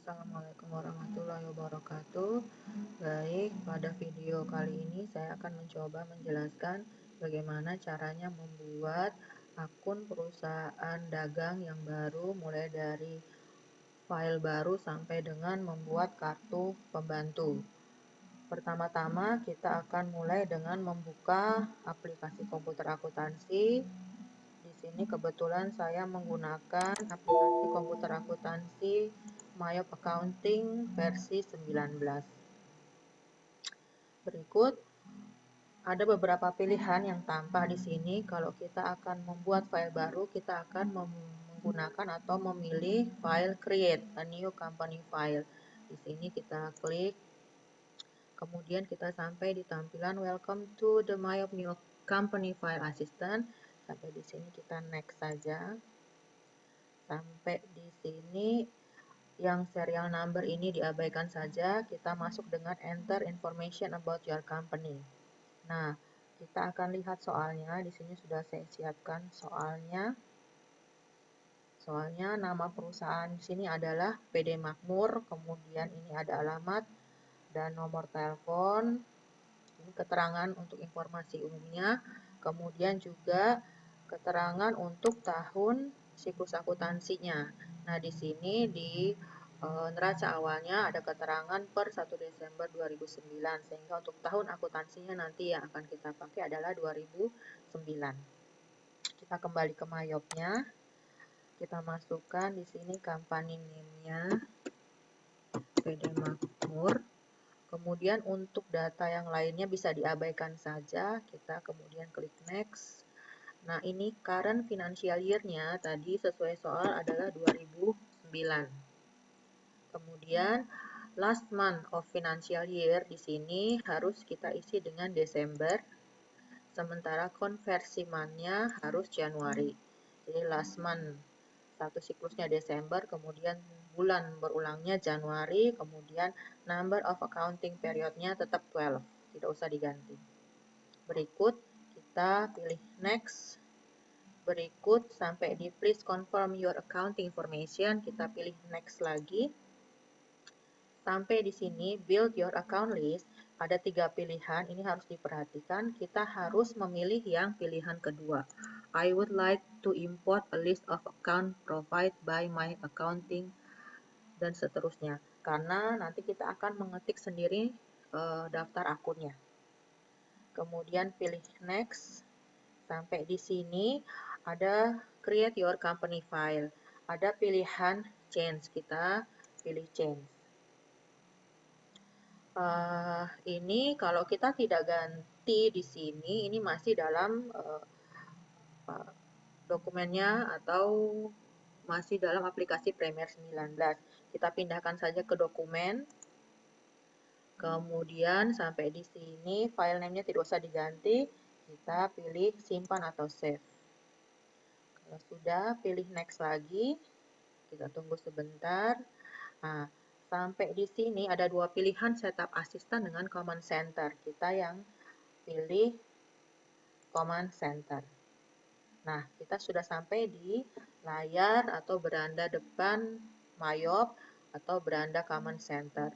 Assalamualaikum warahmatullahi wabarakatuh. Baik, pada video kali ini saya akan mencoba menjelaskan bagaimana caranya membuat akun perusahaan dagang yang baru, mulai dari file baru sampai dengan membuat kartu pembantu. Pertama-tama kita akan mulai dengan membuka aplikasi komputer akuntansi. Di sini kebetulan saya menggunakan aplikasi komputer akuntansi Mayop Accounting versi 19. Berikut ada beberapa pilihan yang tampak di sini. Kalau kita akan membuat file baru, kita akan menggunakan atau memilih file create a new company file. Di sini kita klik, kemudian kita sampai di tampilan welcome to the Mayop new company file assistant. Sampai di sini kita next saja. Sampai di sini yang serial number ini diabaikan saja, kita masuk dengan enter information about your company. Nah, kita akan lihat soalnya. Di sini sudah saya siapkan soalnya. Soalnya nama perusahaan di sini adalah PD Makmur, kemudian ini ada alamat dan nomor telepon. Ini keterangan untuk informasi umumnya, kemudian juga keterangan untuk tahun siklus akuntansinya. Nah, di sini di neraca awalnya ada keterangan per 1 Desember 2009, sehingga untuk tahun akuntansinya nanti yang akan kita pakai adalah 2009. Kita kembali ke Mayopnya. Kita masukkan di sini company name-nya PD Makmur. Kemudian untuk data yang lainnya bisa diabaikan saja. Kita kemudian klik next. Nah, ini current financial year-nya tadi sesuai soal adalah 2009. Kemudian last month of financial year di sini harus kita isi dengan Desember. Sementara konversi month-nya harus Januari. Jadi last month satu siklusnya Desember, kemudian bulan berulangnya Januari, kemudian number of accounting period-nya tetap 12, tidak usah diganti. Berikut kita pilih next. Berikut sampai di please confirm your accounting information, kita pilih next lagi. Sampai di sini build your account list, ada 3 pilihan, ini harus diperhatikan. Kita harus memilih yang pilihan kedua. I would like to import a list of account provided by my accounting dan seterusnya. Karena nanti kita akan mengetik sendiri daftar akunnya. Kemudian pilih next. Sampai di sini ada create your company file. Ada pilihan change, kita pilih change. Ini kalau kita tidak ganti di sini, ini masih dalam dokumennya atau masih dalam aplikasi Premiere 19. Kita pindahkan saja ke dokumen. Kemudian sampai di sini file name-nya tidak usah diganti. Kita pilih simpan atau save. Kalau sudah, pilih next lagi. Kita tunggu sebentar. Nah, sampai di sini ada 2 pilihan setup assistant dengan command center. Kita yang pilih command center. Nah, kita sudah sampai di layar atau beranda depan Mayop atau beranda command center.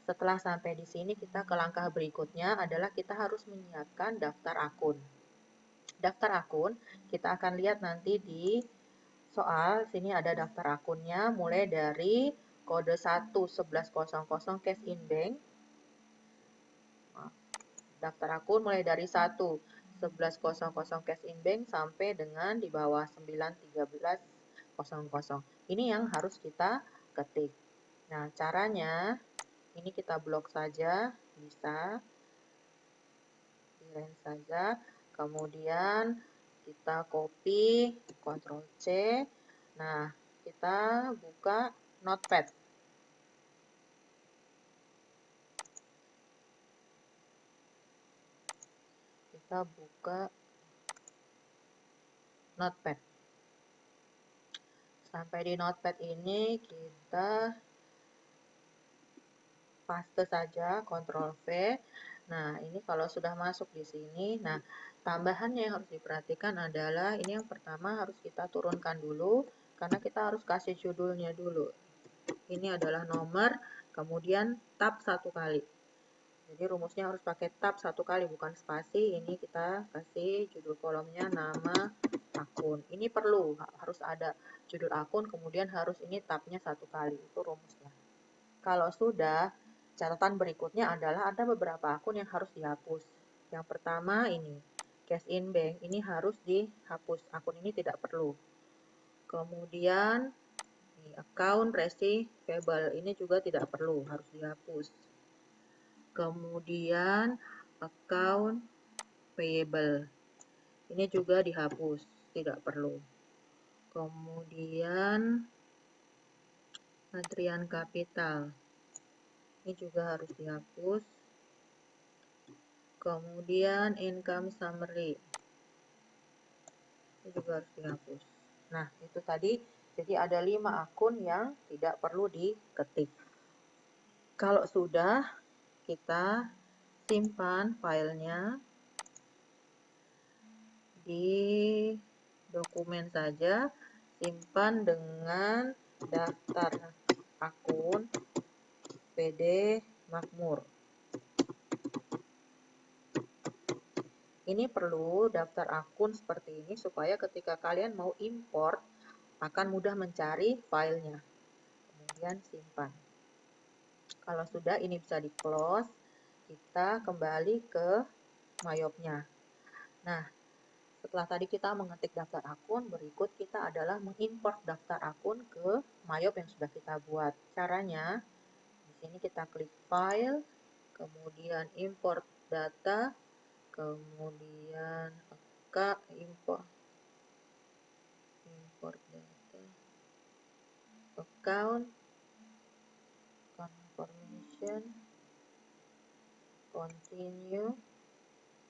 Setelah sampai di sini, kita ke langkah berikutnya adalah kita harus menyiapkan daftar akun. Daftar akun, kita akan lihat nanti di soal, sini ada daftar akunnya, mulai dari kode 11100 cash in bank. Daftar akun mulai dari 11100 cash in bank sampai dengan di bawah 91300. Ini yang harus kita ketik. Nah, caranya ini kita blok saja, bisa erase saja. Kemudian kita copy, Ctrl C. Nah, kita buka Notepad. Kita buka Notepad. Sampai di Notepad ini kita paste saja, Ctrl V. Nah, ini kalau sudah masuk di sini, nah tambahannya yang harus diperhatikan adalah ini yang pertama harus kita turunkan dulu, karena kita harus kasih judulnya dulu. ini adalah nomor, kemudian tab 1 kali. Jadi rumusnya harus pakai tab 1 kali, bukan spasi. Ini kita kasih judul kolomnya nama akun. Ini perlu, harus ada judul akun, kemudian harus ini tabnya 1 kali. Itu rumusnya. Kalau sudah, catatan berikutnya adalah ada beberapa akun yang harus dihapus. Yang pertama ini, cash in bank, ini harus dihapus. Akun ini tidak perlu. Kemudian account receivable, ini juga tidak perlu, harus dihapus. Kemudian account payable, ini juga dihapus, tidak perlu. Kemudian antrian kapital, ini juga harus dihapus. Kemudian income summary, ini juga harus dihapus. Nah, itu tadi, jadi ada 5 akun yang tidak perlu diketik. Kalau sudah, kita simpan filenya di dokumen saja, simpan dengan daftar akun PD Makmur. Ini perlu daftar akun seperti ini supaya ketika kalian mau import akan mudah mencari filenya. Kemudian simpan. Kalau sudah, ini bisa di close. Kita kembali ke Mayopnya. Nah, setelah tadi kita mengetik daftar akun, berikut kita adalah mengimport daftar akun ke Mayop yang sudah kita buat. Caranya, di sini kita klik File, kemudian Import Data, kemudian import data, Account, Confirmation, Continue.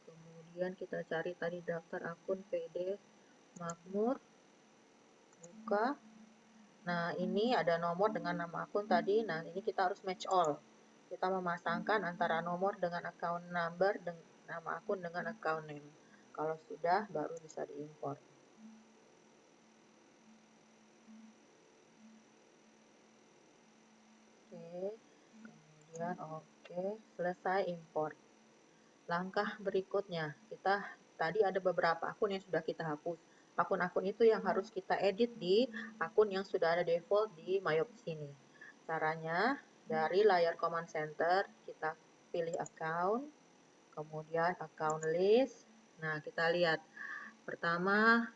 Kemudian kita cari tadi daftar akun PD Makmur, buka. Nah, ini ada nomor dengan nama akun tadi. Nah, ini kita harus match all. Kita memasangkan antara nomor dengan account number, nama akun dengan account name. Kalau sudah, baru bisa diimport. Oke, kemudian selesai import. Langkah berikutnya, tadi ada beberapa akun yang sudah kita hapus. Akun-akun itu yang harus kita edit di akun yang sudah ada default di Mayop sini. Caranya, dari layar command center, kita pilih account, kemudian account list. Nah, kita lihat. Pertama,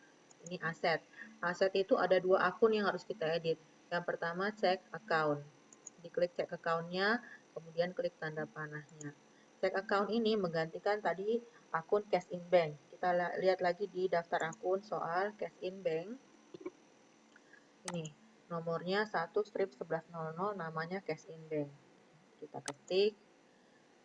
ini aset. Aset itu ada 2 akun yang harus kita edit. Yang pertama, cek account. Diklik cek account-nya, kemudian klik tanda panahnya. Cek account ini menggantikan tadi akun cash in bank. Kita lihat lagi di daftar akun soal cash in bank. Ini nomornya 1/1100, namanya cash in bank. Kita ketik.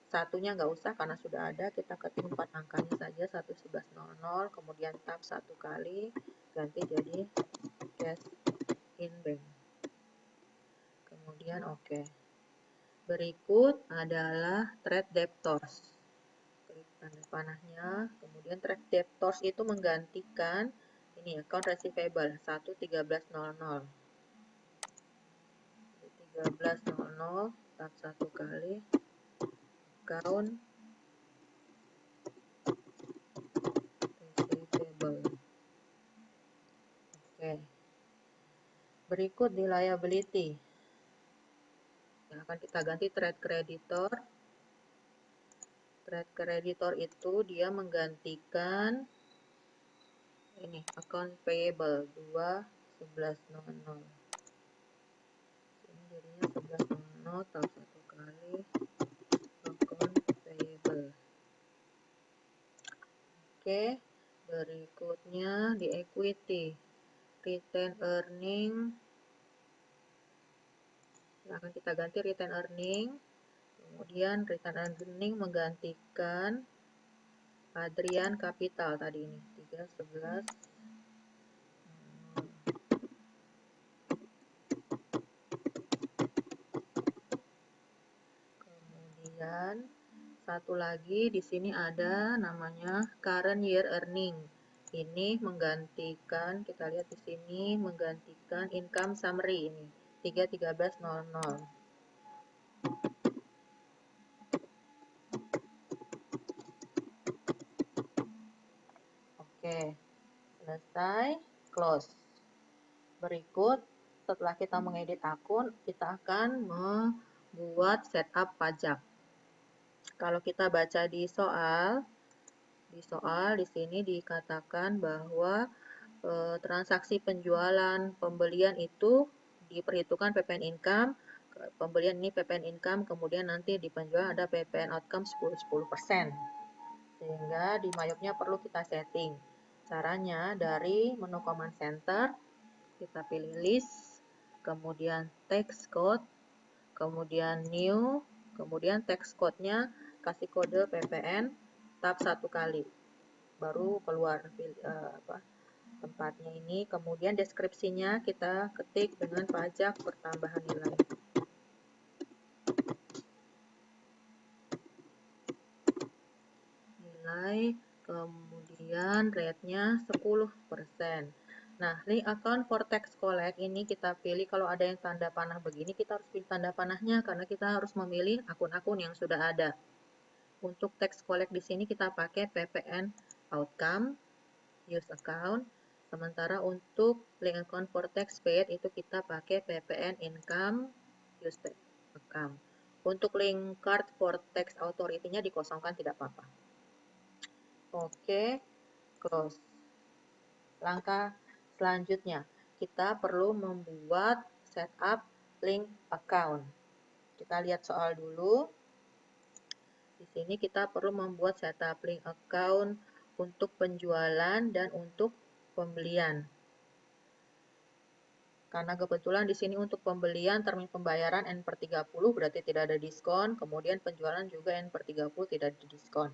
Satunya nggak usah karena sudah ada, kita ketik 4 angkanya saja, 1/1100, kemudian tab 1 kali, ganti jadi cash in bank. Kemudian oke. Berikut adalah trade debtors. Klik tanda panahnya, kemudian trade debtors itu menggantikan ini account receivable 1/1300. 1300 tab 1 kali account receivable. Oke. Berikut di liability. Yang akan kita ganti trade creditor. Trade creditor itu dia menggantikan ini account payable 2/1100. Ini jadinya 1100 tab 1 kali account payable. Oke, berikutnya di equity. Retain earning. Akan kita ganti retain earning. Kemudian retain earning menggantikan Adrian Capital tadi ini 3/11. Kemudian satu lagi di sini ada namanya current year earning. Ini menggantikan, kita lihat di sini menggantikan income summary ini. 3.13.00. Oke, selesai, close. Berikut, setelah kita mengedit akun, kita akan membuat setup pajak. Kalau kita baca di soal di sini dikatakan bahwa transaksi penjualan pembelian itu diperhitungkan PPN income, pembelian ini PPN income, kemudian nanti di penjualan ada PPN outcome 10%. Sehingga di mayopnya perlu kita setting. Caranya dari menu command center, kita pilih list, kemudian text code, kemudian new, kemudian text code-nya kasih kode PPN, tab 1 kali. Baru keluar tempatnya ini, kemudian deskripsinya kita ketik dengan pajak pertambahan nilai. Kemudian rate-nya 10%. Nah, link account for tax collect ini kita pilih, kalau ada yang tanda panah begini, kita harus pilih tanda panahnya karena kita harus memilih akun-akun yang sudah ada. Untuk tax collect di sini kita pakai PPN outcome, use account. Sementara untuk link account for tax paid itu kita pakai PPN income, use account. Untuk link card for tax authority-nya dikosongkan, tidak apa-apa. Oke, close. Langkah selanjutnya, kita perlu membuat setup link account. Kita lihat soal dulu. Di sini kita perlu membuat setup link account untuk penjualan dan untuk pembelian. Karena kebetulan di sini untuk pembelian termin pembayaran N/30 berarti tidak ada diskon, kemudian penjualan juga N/30 tidak ada diskon.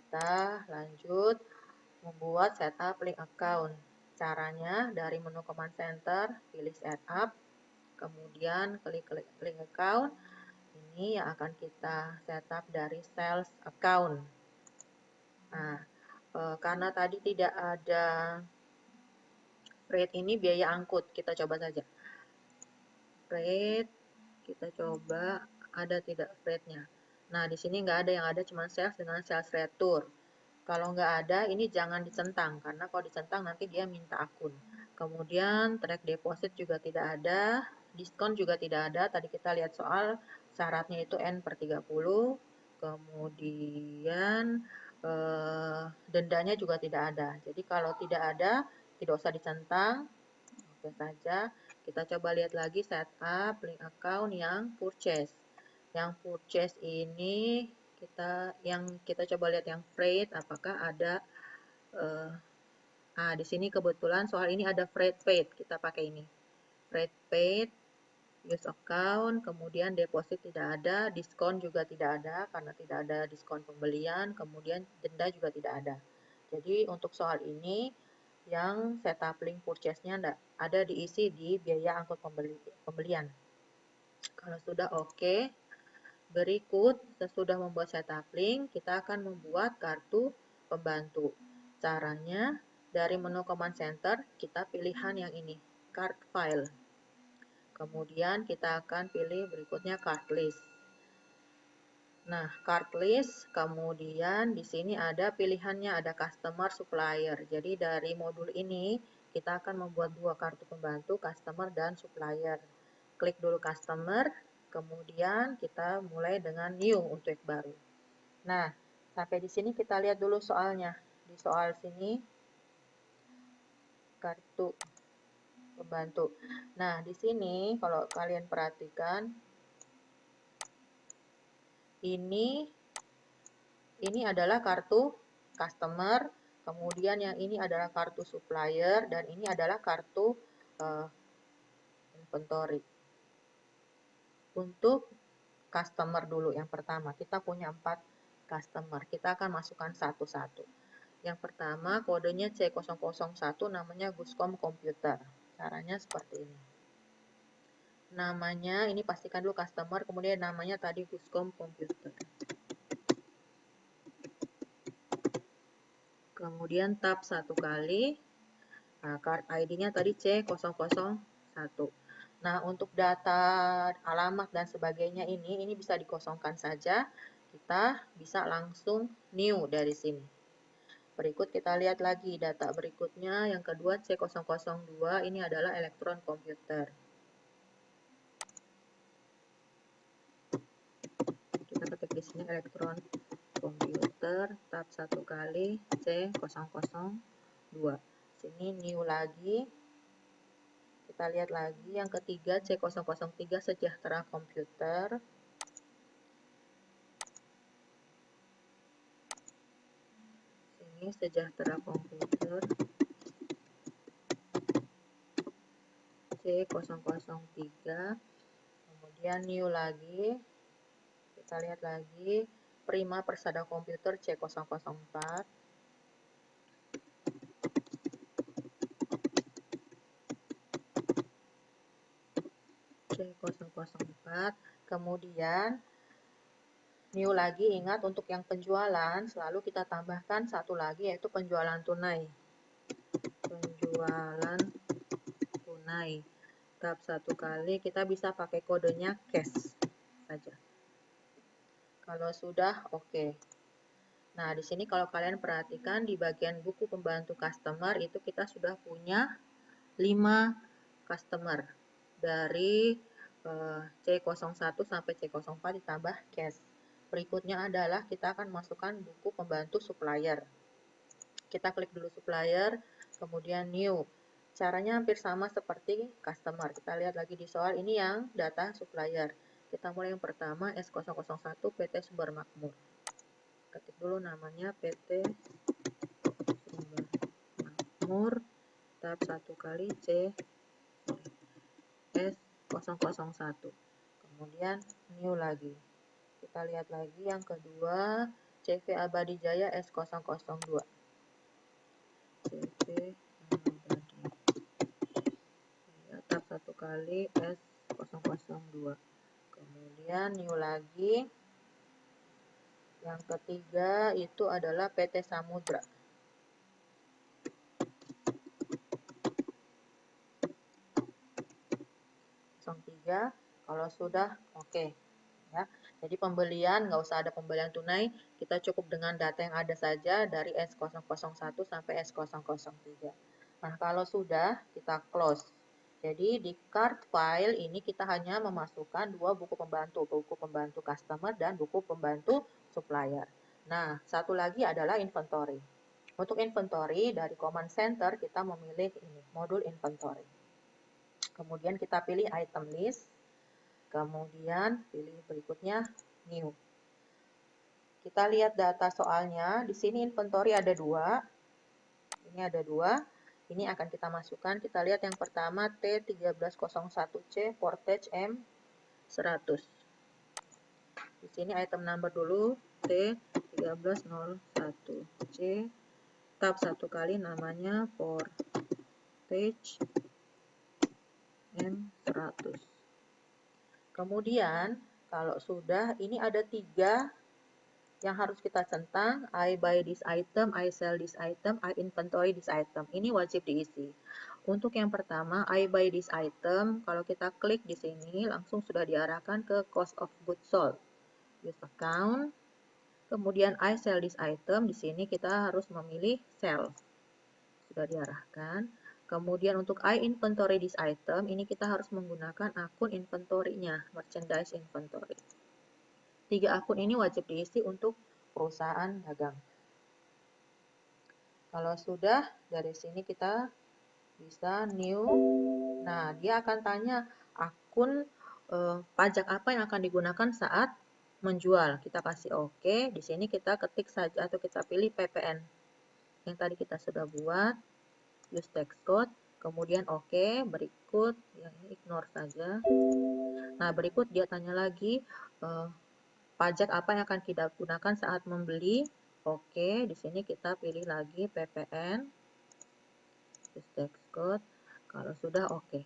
Kita lanjut membuat setup link account. Caranya dari menu command center, pilih setup, kemudian klik link account. Ini yang akan kita setup dari sales account. Nah, karena tadi tidak ada rate, ini biaya angkut, kita coba saja. Rate, kita coba ada tidak rate-nya. Nah, di sini nggak ada, yang ada cuma sales dengan sales retur. Kalau nggak ada, ini jangan dicentang, karena kalau dicentang nanti dia minta akun. Kemudian track deposit juga tidak ada, diskon juga tidak ada. Tadi kita lihat soal syaratnya itu N/30, kemudian dendanya juga tidak ada. Jadi kalau tidak ada, tidak usah dicentang, oke saja. Kita coba lihat lagi setup link account yang purchase. Yang purchase ini kita coba lihat yang freight, apakah ada di sini kebetulan soal ini ada freight paid, kita pakai ini. Freight paid, use account, kemudian deposit tidak ada, diskon juga tidak ada karena tidak ada diskon pembelian, kemudian denda juga tidak ada. Jadi untuk soal ini yang setup link purchase-nya ada diisi di biaya angkut pembelian. Kalau sudah oke, berikut sesudah membuat setup link, kita akan membuat kartu pembantu. Caranya dari menu command center, kita pilihan yang ini, card file. Kemudian kita akan pilih berikutnya card list. Nah, card list, kemudian di sini ada pilihannya, ada customer, supplier. Jadi dari modul ini kita akan membuat dua kartu pembantu, customer dan supplier. Klik dulu customer, kemudian kita mulai dengan new untuk yang baru. Nah, sampai di sini kita lihat dulu soalnya. Di soal sini kartu pembantu. Nah, di sini kalau kalian perhatikan ini adalah kartu customer, kemudian yang ini adalah kartu supplier, dan ini adalah kartu inventory. Untuk customer dulu yang pertama, kita punya 4 customer, kita akan masukkan satu-satu. Yang pertama kodenya C001, namanya Guscom Computer. Caranya seperti ini. Namanya ini pastikan dulu customer, kemudian namanya tadi Guscom Computer. Kemudian tab 1 kali. Nah, card ID-nya tadi C001. Nah, untuk data alamat dan sebagainya ini bisa dikosongkan saja. Kita bisa langsung new dari sini. Berikut kita lihat lagi data berikutnya. Yang kedua C002 ini adalah elektron komputer. Kita ketik di sini elektron komputer, tab 1 kali C002. Sini new lagi. Kita lihat lagi yang ketiga C003 sejahtera komputer. Sini sejahtera komputer C003. Kemudian new lagi. Kita lihat lagi Prima Persada Komputer C004. C004. Kemudian new lagi, ingat untuk yang penjualan selalu kita tambahkan satu lagi yaitu penjualan tunai. Penjualan tunai. Tab 1 kali kita bisa pakai kodenya cash saja. Kalau sudah oke. Nah, di sini kalau kalian perhatikan di bagian buku pembantu customer itu kita sudah punya 5 customer dari C01 sampai C04 ditambah cash. Berikutnya adalah kita akan masukkan buku pembantu supplier. Kita klik dulu supplier, kemudian new. Caranya hampir sama seperti customer. Kita lihat lagi di soal ini yang data supplier. Kita mulai yang pertama S001 PT Sumber Makmur. Ketik dulu namanya PT Sumber Makmur, tab 1 kali S001. Kemudian new lagi. Kita lihat lagi yang kedua CV Abadi Jaya S002. CV Abadi Jaya, tab 1 kali S002. Kemudian new lagi. Yang ketiga itu adalah PT Samudra. Kalau sudah oke. Ya. Jadi pembelian nggak usah ada pembelian tunai, kita cukup dengan data yang ada saja dari S001 sampai S003. Nah, kalau sudah kita close. Jadi di cart file ini kita hanya memasukkan 2 buku pembantu customer dan buku pembantu supplier. Nah, satu lagi adalah inventory. Untuk inventory dari command center kita memilih ini, modul inventory. Kemudian kita pilih item list. Kemudian pilih berikutnya new. Kita lihat data soalnya. Di sini inventory ada 2. Ini ada 2. Ini akan kita masukkan. Kita lihat yang pertama T1301C Portage M100. Di sini item number dulu T1301C. Tab 1 kali namanya Portage M100. Kemudian kalau sudah ini ada 3 yang harus kita centang, I buy this item, I sell this item, I inventory this item. Ini wajib diisi. Untuk yang pertama, I buy this item, kalau kita klik di sini langsung sudah diarahkan ke cost of goods sold. Use account. Kemudian I sell this item, di sini kita harus memilih sell. Sudah diarahkan. Kemudian untuk I inventory this item, ini kita harus menggunakan akun inventory-nya, merchandise inventory. 3 akun ini wajib diisi untuk perusahaan dagang. Kalau sudah, dari sini kita bisa new. Nah, dia akan tanya akun pajak apa yang akan digunakan saat menjual. Kita kasih oke. Di sini kita ketik saja atau kita pilih PPN. Yang tadi kita sudah buat. Use text code. Kemudian oke. Berikut, yang ini ignore saja. Nah, berikut dia tanya lagi pajak apa yang akan kita gunakan saat membeli. Oke, di sini kita pilih lagi PPN. Use text code. Kalau sudah oke.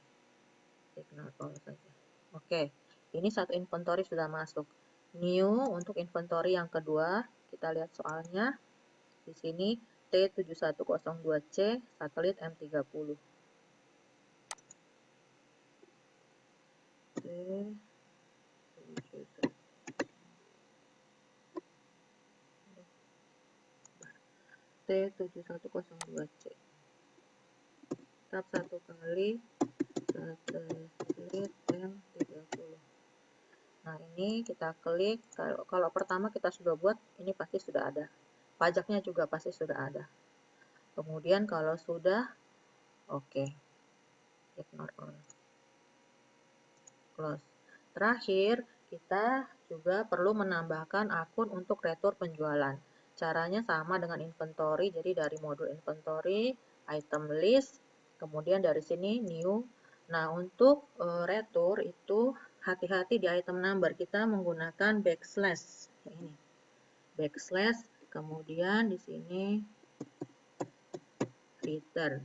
Ignore all saja. Oke, ini satu inventory sudah masuk. New untuk inventory yang kedua, kita lihat soalnya. Di sini T7102C satelit M30. T7102C. Tab 1 kali satelit M30. Nah, ini kita klik. Kalau pertama kita sudah buat, ini pasti sudah ada. Pajaknya juga pasti sudah ada. Kemudian kalau sudah, oke. Ignore all. Close. Terakhir, kita juga perlu menambahkan akun untuk retur penjualan. Caranya sama dengan inventory, jadi dari modul inventory, item list, kemudian dari sini new. Nah, untuk retur itu hati-hati di item number, kita menggunakan backslash. Ini. Backslash, kemudian di sini return.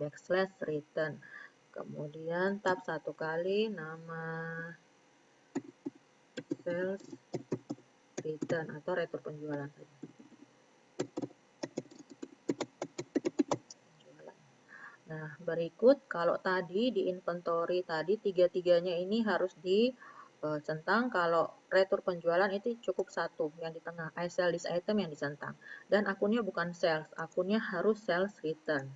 Backslash return. Kemudian tab 1 kali nama sales return atau retur penjualan. Nah, berikut kalau tadi di inventory tadi tiga-tiganya ini harus dicentang. Kalau retur penjualan itu cukup satu yang di tengah, I sell this item yang dicentang. Dan akunnya bukan sales, akunnya harus sales return.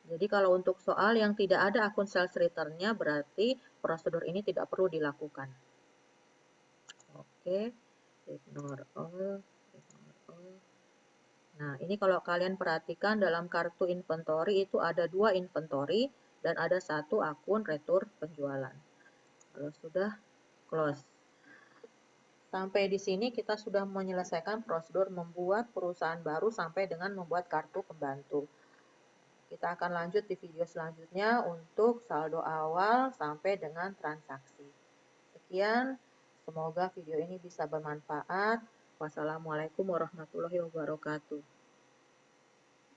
Jadi kalau untuk soal yang tidak ada akun sales return-nya berarti prosedur ini tidak perlu dilakukan. Oke, ignore all. Nah, ini kalau kalian perhatikan dalam kartu inventory itu ada 2 inventory dan ada 1 akun retur penjualan. Kalau sudah, close. Sampai di sini kita sudah menyelesaikan prosedur membuat perusahaan baru sampai dengan membuat kartu pembantu. Kita akan lanjut di video selanjutnya untuk saldo awal sampai dengan transaksi. Sekian, semoga video ini bisa bermanfaat. Wassalamualaikum warahmatullahi wabarakatuh.